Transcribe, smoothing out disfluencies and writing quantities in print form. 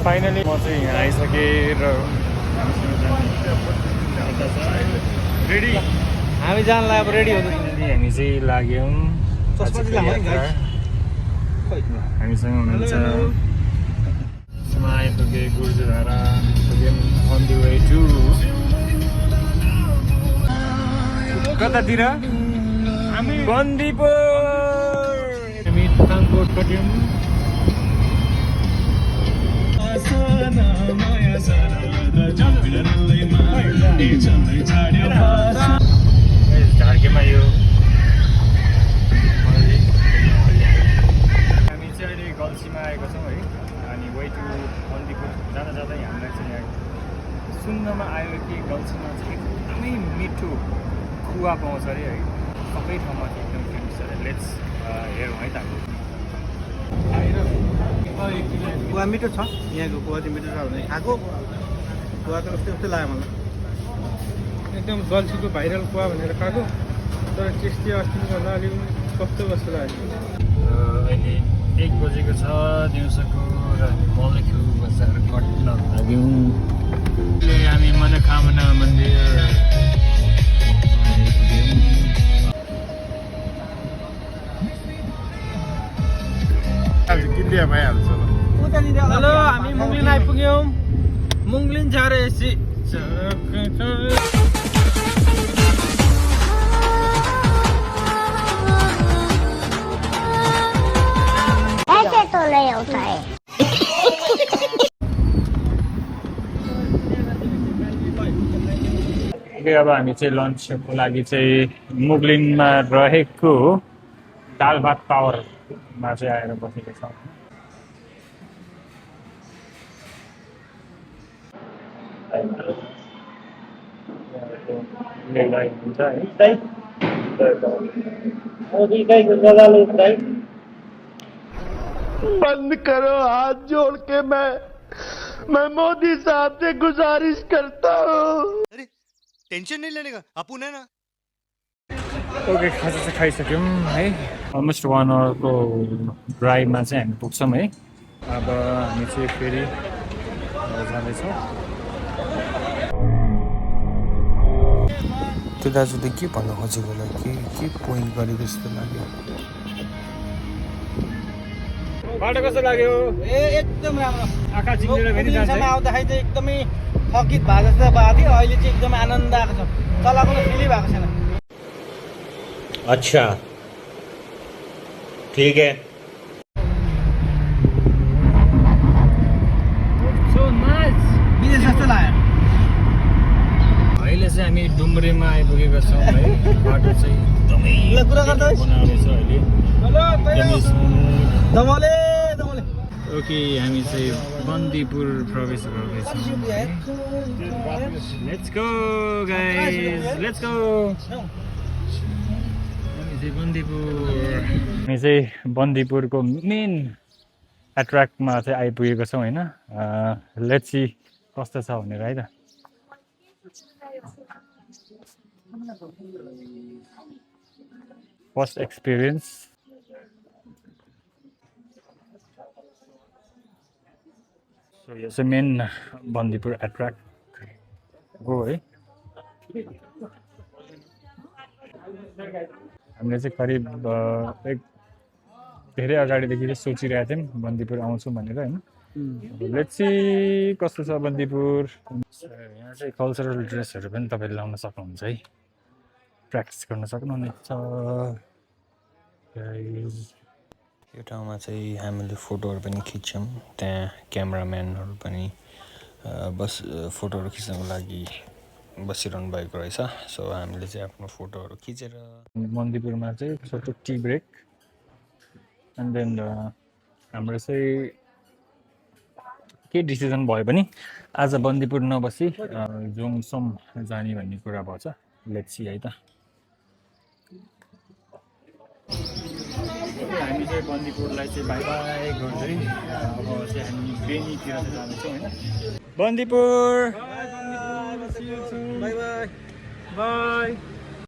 Finally म चाहिँ यहाँ आइसकेँ र रेडी हामी जानलाई अब रेडी हुनु हामी चाहिँ लाग्यौँ हामीसँग हुनुहुन्छ आइपुगे गुर्जधारा अन दि वे टु कतातिर बन्दीपुर हामी कामकोट कट्यौँ झार्केमा यो हामी चाहिँ अहिले गल्सीमा आएको छौँ है अनि वे टु बन्दीपुर जाँदा जाँदै हामीलाई चाहिँ यहाँ सुन्नमा आयो कि गल्सीमा चाहिँ एकदमै मिठो कुवा पाउँछ अरे है सबै ठाउँमा चाहिँ एकदम फेमस छ लेट्स हेरौँ है त कुवा मिठो छ यहाँको कुवा चाहिँ मिठो छ भने खाएको कुवा त कस्तो कस्तो लाग्यो मलाई एकदम गल्सीको भाइरल कुवा भनेर खाएको तर टेस्टी अस्तिभन्दा अलिक कस्तो कस्तो लाग्यो अहिले 1 बजेको छ दिउँसोको र मलेखु बजार कट्न लाग्यौँ हामी मनोकामना मन्दिर किन्दिया भइहाल्छ हेलो हामी मुङ्लिन आइपुग्यौँ मुङ्लिन झारे एसी ऐसे तो नहीं होता है अब हामी चाहिँ लन्चको लागि चाहिँ मुगलिनमा रहेको दाल भात टावरमा चाहिँ आएर बसेको छौँ बंद करो हाथ जोड़ के मैं मोदी साहब से गुजारिश करता हूँ। अरे टेंशन नहीं लेने का अपुन है ना। ओके खाजा चाहिँ खाइसक्यौँ है अलमोस्ट 1 आवरको ड्राइभमा चाहिँ हामी पुग्छौँ है अब हामी चाहिँ फेरि जाँदैछौँ त्यो दाजुले के भन्नु खोजेको होला के पोइन्ट गरेको जस्तो लाग्यो बाटो कस्तो लाग्यो एकदम राम्रो आँखा चिम्लेर फेरि जान्छ आउँदाखेरि चाहिँ एकदमै थकित भए जस्तो भएको थियो अहिले चाहिँ एकदमै आनन्द आएको छ चलाएको फिलै भएको छैन अच्छा ठीक है सो नाइस विदेश जस्तो लाग्यो अहिले चाहिँ हामी डुम्रेमा आइपुगेका छौँ है बाटो चाहिँ एकदमै कुरा गर्दा बनाउँदैछ अहिले दमले दमले ओके हामी चाहिँ बन्दीपुर प्रवेश गर्दैछौँ let's go guys let's go हामी चाहिँ बन्दीपुरको मेन एट्र्याक्टमा चाहिँ आइपुगेको छौँ होइन लेट्स सी कस्तो छ भनेर है त फर्स्ट एक्सपिरियन्स सो यो चाहिँ मेन बन्दीपुर एट्र्याक्ट हो है हामीले चाहिँ करिब धेरै अगाडिदेखि चाहिँ सोचिरहेको थियौँ बन्दीपुर आउँछौँ भनेर होइन लेट्स सी कस्तो छ बन्दीपुर यहाँ चाहिँ कल्चरल ड्रेसहरू पनि तपाईँले लाउन सक्नुहुन्छ है प्र्याक्टिस गर्न सक्नुहुनेछ यो ठाउँमा चाहिँ हामीले फोटोहरू पनि खिच्छौँ त्यहाँ क्यामराम्यानहरू पनि फोटोहरू खिच्नको लागि बसिरहनु भएको रहेछ सो हामीले चाहिँ आफ्नो फोटोहरू खिचेर बन्दीपुरमा चाहिँ छोटो टी ब्रेक एन्ड देन हाम्रो चाहिँ के डिसिजन भयो भने आज बन्दीपुर नबसी जोङसोम जाने भन्ने कुरा भएछ लेट्स सी है त हामी चाहिँ बन्दीपुरलाई चाहिँ बाई बाई गर्दै अब चाहिँ हामी बेनीतिर चाहिँ जाँदैछौँ होइन बन्दीपुर बाई बाई बाई